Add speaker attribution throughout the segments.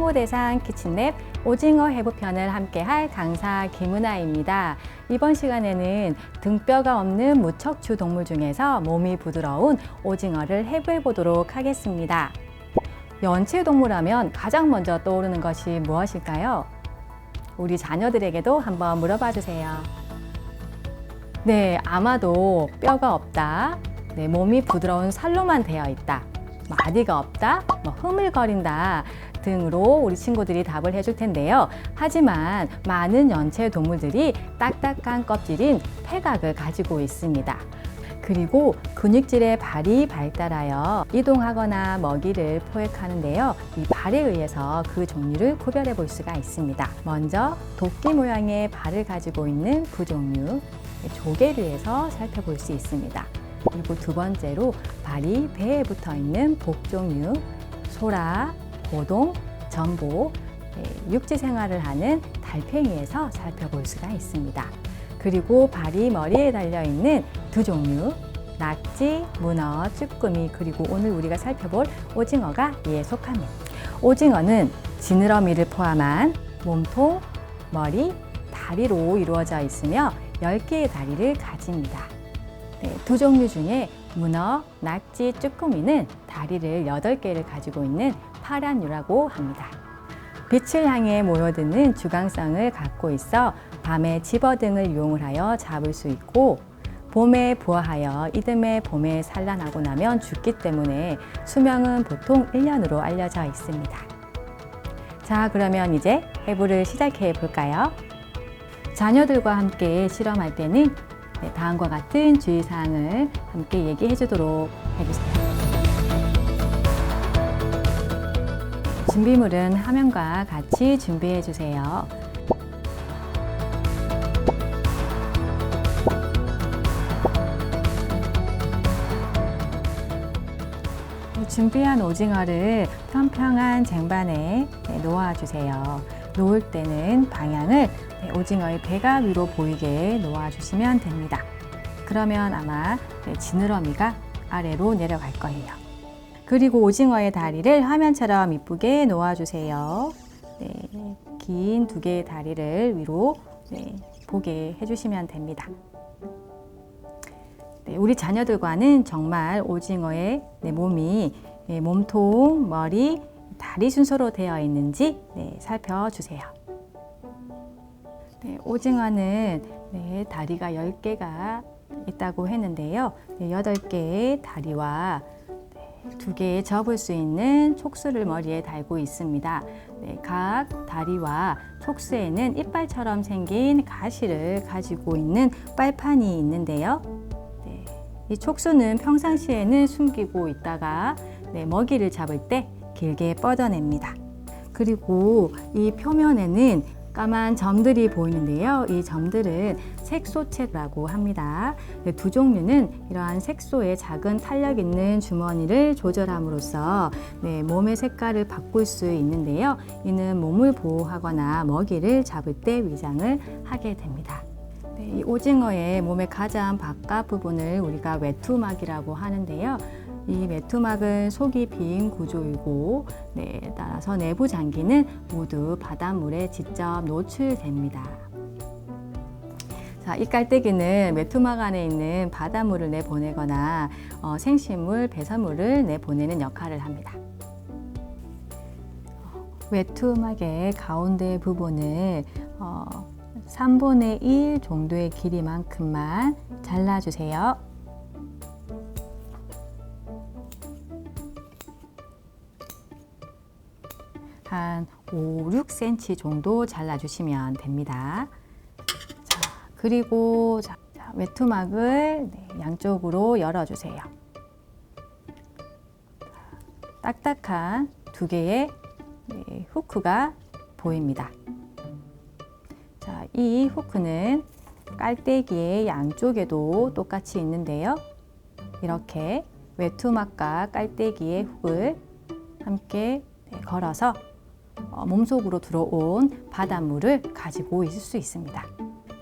Speaker 1: 홍보대상 키친랩 오징어 해부편을 함께할 강사 김은아입니다. 이번 시간에는 등뼈가 없는 무척추 동물 중에서 몸이 부드러운 오징어를 해부해 보도록 하겠습니다. 연체 동물하면 가장 먼저 떠오르는 것이 무엇일까요? 우리 자녀들에게도 한번 물어봐 주세요. 네, 아마도 뼈가 없다, 네, 몸이 부드러운 살로만 되어 있다, 마디가 없다, 흐물거린다 등으로 우리 친구들이 답을 해줄 텐데요. 하지만 많은 연체 동물들이 딱딱한 껍질인 폐각을 가지고 있습니다. 그리고 근육질의 발이 발달하여 이동하거나 먹이를 포획하는데요. 이 발에 의해서 그 종류를 구별해 볼 수가 있습니다. 먼저 도끼 모양의 발을 가지고 있는 부종류, 조개를 해서 살펴볼 수 있습니다. 그리고 두 번째로 발이 배에 붙어 있는 복종류, 소라, 고동, 전복, 육지 생활을 하는 달팽이에서 살펴볼 수가 있습니다. 그리고 발이 머리에 달려있는 두 종류, 낙지, 문어, 쭈꾸미, 그리고 오늘 우리가 살펴볼 오징어가 이에 속합니다. 오징어는 지느러미를 포함한 몸통, 머리, 다리로 이루어져 있으며 10개의 다리를 가집니다. 두 종류 중에 문어, 낙지, 쭈꾸미는 다리를 8개를 가지고 있는 파란류라고 합니다. 빛을 향해 모여드는 주강성을 갖고 있어 밤에 집어등을 이용을 하여 잡을 수 있고, 봄에 부화하여 이듬해 봄에 산란하고 나면 죽기 때문에 수명은 보통 1년으로 알려져 있습니다. 자, 그러면 이제 해부를 시작해 볼까요? 자녀들과 함께 실험할 때는 다음과 같은 주의사항을 함께 얘기해 주도록 해주세요. 준비물은 화면과 같이 준비해 주세요. 준비한 오징어를 평평한 쟁반에 놓아 주세요. 놓을 때는 방향을 오징어의 배가 위로 보이게 놓아 주시면 됩니다. 그러면 아마 지느러미가 아래로 내려갈 거예요. 그리고 오징어의 다리를 화면처럼 이쁘게 놓아 주세요. 긴 2개의 다리를 위로 보게 해주시면 됩니다. 우리 자녀들과는 정말 오징어의 몸이 몸통, 머리, 다리 순서로 되어 있는지 살펴주세요. 오징어는 다리가 10개가 있다고 했는데요. 8개의 다리와 2개의 접을 수 있는 촉수를 머리에 달고 있습니다. 각 다리와 촉수에는 이빨처럼 생긴 가시를 가지고 있는 빨판이 있는데요. 이 촉수는 평상시에는 숨기고 있다가 먹이를 잡을 때 길게 뻗어냅니다. 그리고 이 표면에는 까만 점들이 보이는데요. 이 점들은 색소체라고 합니다. 두 종류는 이러한 색소의 작은 탄력 있는 주머니를 조절함으로써 몸의 색깔을 바꿀 수 있는데요. 이는 몸을 보호하거나 먹이를 잡을 때 위장을 하게 됩니다. 이 오징어의 몸의 가장 바깥 부분을 우리가 외투막이라고 하는데요. 이 외투막은 속이 빈 구조이고 따라서 내부 장기는 모두 바닷물에 직접 노출됩니다. 자, 이 깔때기는 외투막 안에 있는 바닷물을 내보내거나 생식물, 배설물을 내보내는 역할을 합니다. 외투막의 가운데 부분을 3분의 1 정도의 길이만큼만 잘라주세요. 한 5, 6cm 정도 잘라주시면 됩니다. 자, 그리고 외투막을 양쪽으로 열어주세요. 딱딱한 2개의 후크가 보입니다. 자, 이 후크는 깔때기의 양쪽에도 똑같이 있는데요. 이렇게 외투막과 깔때기의 훅을 함께 걸어서 몸속으로 들어온 바닷물을 가지고 있을 수 있습니다.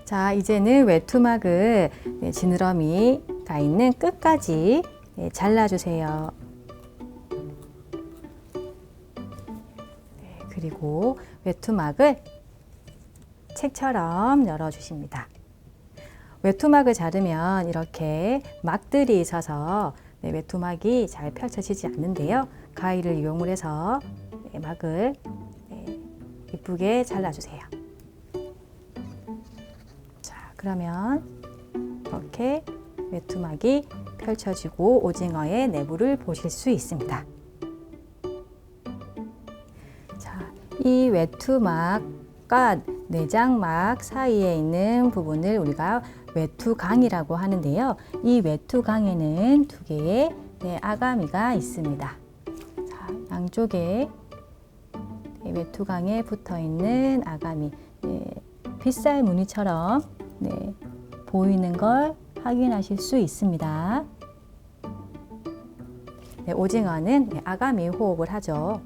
Speaker 1: 자, 이제는 외투막을 지느러미가 있는 끝까지 잘라주세요. 그리고 외투막을 책처럼 열어주십니다. 외투막을 자르면 이렇게 막들이 있어서 외투막이 잘 펼쳐지지 않는데요. 가위를 이용을 해서 막을 이쁘게 잘라주세요. 자, 그러면 이렇게 외투막이 펼쳐지고 오징어의 내부를 보실 수 있습니다. 자, 이 외투막과 내장막 사이에 있는 부분을 우리가 외투강이라고 하는데요. 이 외투강에는 두 개의 아가미가 있습니다. 자, 양쪽에 외투강에 붙어 있는 아가미, 빗살 무늬처럼 보이는 걸 확인하실 수 있습니다. 오징어는 아가미 호흡을 하죠.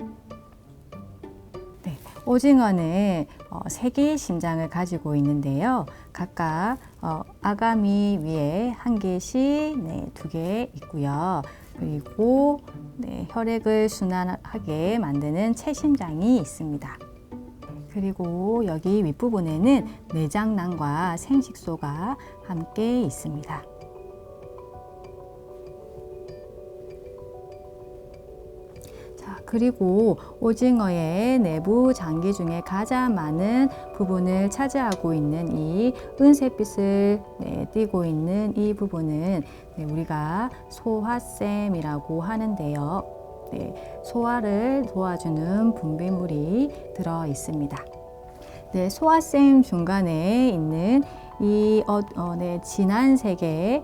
Speaker 1: 오징어는 세 개의 심장을 가지고 있는데요. 각각 아가미 위에 한 개씩 두 개 있고요. 그리고 혈액을 순환하게 만드는 체심장이 있습니다. 그리고 여기 윗부분에는 내장낭과 생식소가 함께 있습니다. 그리고 오징어의 내부 장기 중에 가장 많은 부분을 차지하고 있는 이 은색빛을 띠고 있는 이 부분은 우리가 소화샘이라고 하는데요. 소화를 도와주는 분비물이 들어 있습니다. 소화샘 중간에 있는 이 진한 색의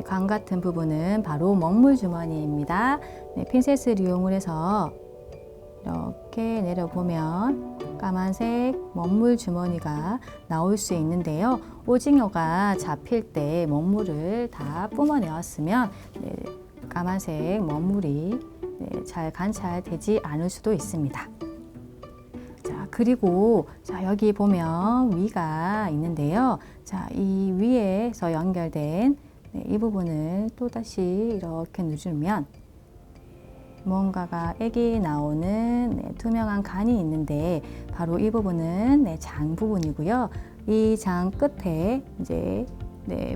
Speaker 1: 관 같은 부분은 바로 먹물 주머니입니다. 핀셋을 이용을 해서 이렇게 내려보면 까만색 먹물 주머니가 나올 수 있는데요. 오징어가 잡힐 때 먹물을 다 뿜어내었으면 까만색 먹물이 잘 관찰되지 않을 수도 있습니다. 자, 그리고 여기 보면 위가 있는데요. 자, 이 위에서 연결된 이 부분을 또다시 이렇게 누르면 무언가가 액이 나오는 투명한 간이 있는데 바로 이 부분은 장 부분이고요. 이 장 끝에 이제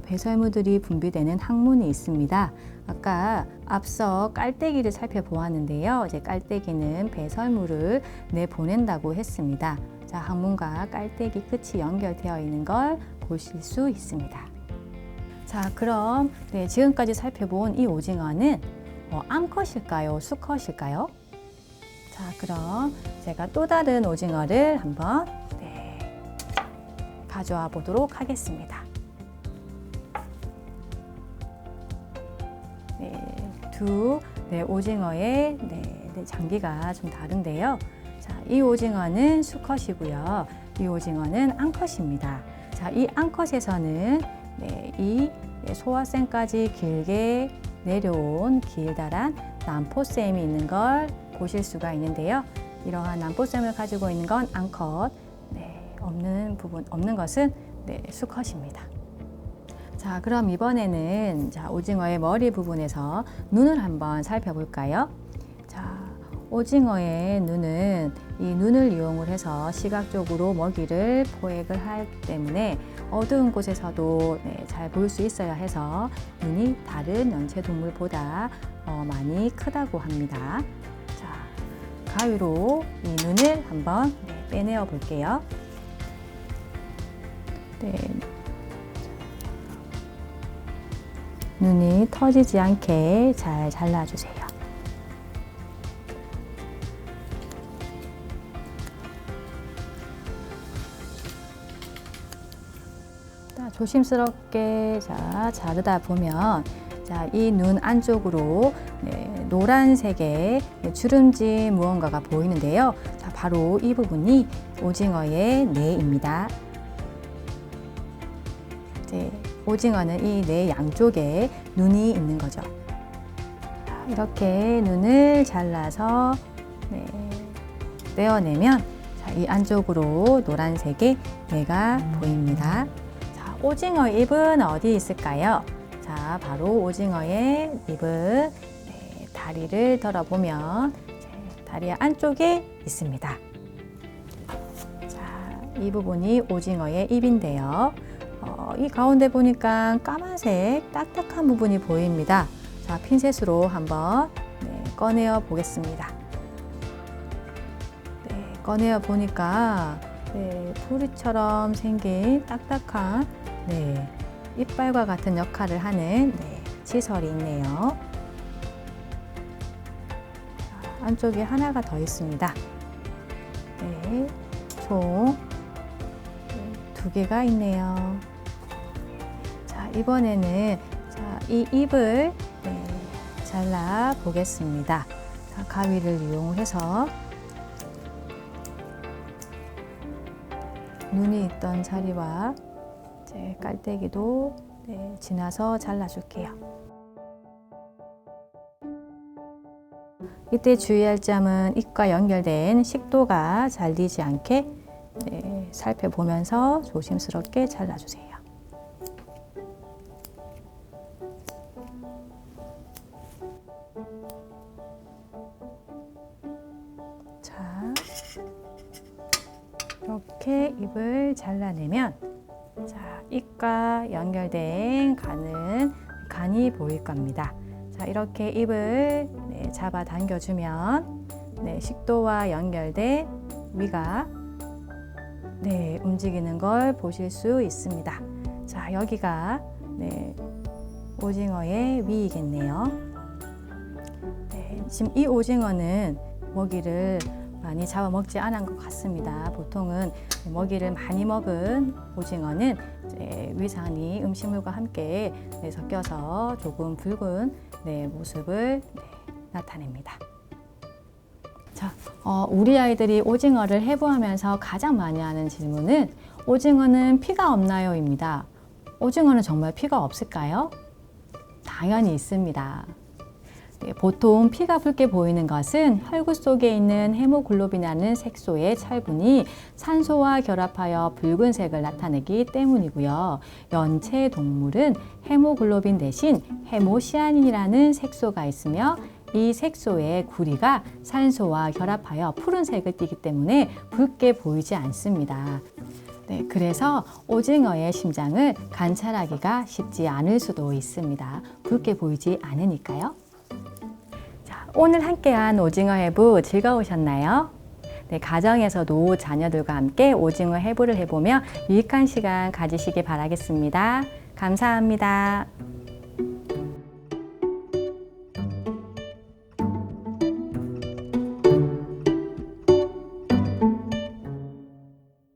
Speaker 1: 배설물들이 분비되는 항문이 있습니다. 아까 앞서 깔때기를 살펴보았는데요. 이제 깔때기는 배설물을 내보낸다고 했습니다. 자, 항문과 깔때기 끝이 연결되어 있는 걸 보실 수 있습니다. 자, 그럼 지금까지 살펴본 이 오징어는 암컷일까요? 수컷일까요? 자, 그럼 제가 또 다른 오징어를 한번 가져와 보도록 하겠습니다. 두 오징어의 장기가 좀 다른데요. 자, 이 오징어는 수컷이고요. 이 오징어는 암컷입니다. 자, 이 암컷에서는 이 소화샘까지 길게 내려온 길다란 난포샘이 있는 걸 보실 수가 있는데요. 이러한 난포샘을 가지고 있는 건 암컷, 없는 것은 수컷입니다. 자, 그럼 이번에는 오징어의 머리 부분에서 눈을 한번 살펴볼까요? 자, 오징어의 눈은 이 눈을 이용을 해서 시각적으로 먹이를 포획을 하기 때문에 어두운 곳에서도 잘 보일 수 있어야 해서 눈이 다른 연체동물보다 많이 크다고 합니다. 자, 가위로 이 눈을 한번 빼내어 볼게요. 눈이 터지지 않게 잘 잘라주세요. 조심스럽게 자르다 보면 이 눈 안쪽으로 노란색의 주름진 무언가가 보이는데요. 자, 바로 이 부분이 오징어의 뇌입니다. 오징어는 이 뇌 양쪽에 눈이 있는 거죠. 이렇게 눈을 잘라서 떼어내면 이 안쪽으로 노란색의 뇌가 보입니다. 자, 오징어 입은 어디 있을까요? 자, 바로 오징어의 입은 다리를 들어보면 다리 안쪽에 있습니다. 이 부분이 오징어의 입인데요. 이 가운데 보니까 까만색 딱딱한 부분이 보입니다. 자, 핀셋으로 한번 꺼내어 보겠습니다. 꺼내어 보니까 부리처럼 생긴 딱딱한 이빨과 같은 역할을 하는 치설이 있네요. 자, 안쪽에 하나가 더 있습니다. 총 2개가 있네요. 자, 이번에는 이 입을 잘라 보겠습니다. 자, 가위를 이용해서 눈이 있던 자리와 깔때기도 지나서 잘라줄게요. 이때 주의할 점은 입과 연결된 식도가 잘리지 않게 살펴보면서 조심스럽게 잘라주세요. 자, 이렇게 입을 잘라내면 입과 연결된 간이 보일 겁니다. 자, 이렇게 입을 잡아 당겨주면 식도와 연결된 위가 움직이는 걸 보실 수 있습니다. 자, 여기가 오징어의 위이겠네요. 지금 이 오징어는 먹이를 많이 잡아먹지 않은 것 같습니다. 보통은 먹이를 많이 먹은 오징어는 위산이 음식물과 함께 섞여서 조금 붉은 모습을 나타냅니다. 자, 우리 아이들이 오징어를 해부하면서 가장 많이 하는 질문은 오징어는 피가 없나요? 입니다. 오징어는 정말 피가 없을까요? 당연히 있습니다. 보통 피가 붉게 보이는 것은 혈구 속에 있는 헤모글로빈이라는 색소의 찰분이 산소와 결합하여 붉은색을 나타내기 때문이고요. 연체 동물은 헤모글로빈 대신 헤모시아닌이라는 색소가 있으며 이 색소의 구리가 산소와 결합하여 푸른색을 띠기 때문에 붉게 보이지 않습니다. 그래서 오징어의 심장을 관찰하기가 쉽지 않을 수도 있습니다. 붉게 보이지 않으니까요. 오늘 함께한 오징어 해부 즐거우셨나요? 가정에서도 자녀들과 함께 오징어 해부를 해보며 유익한 시간 가지시길 바라겠습니다. 감사합니다.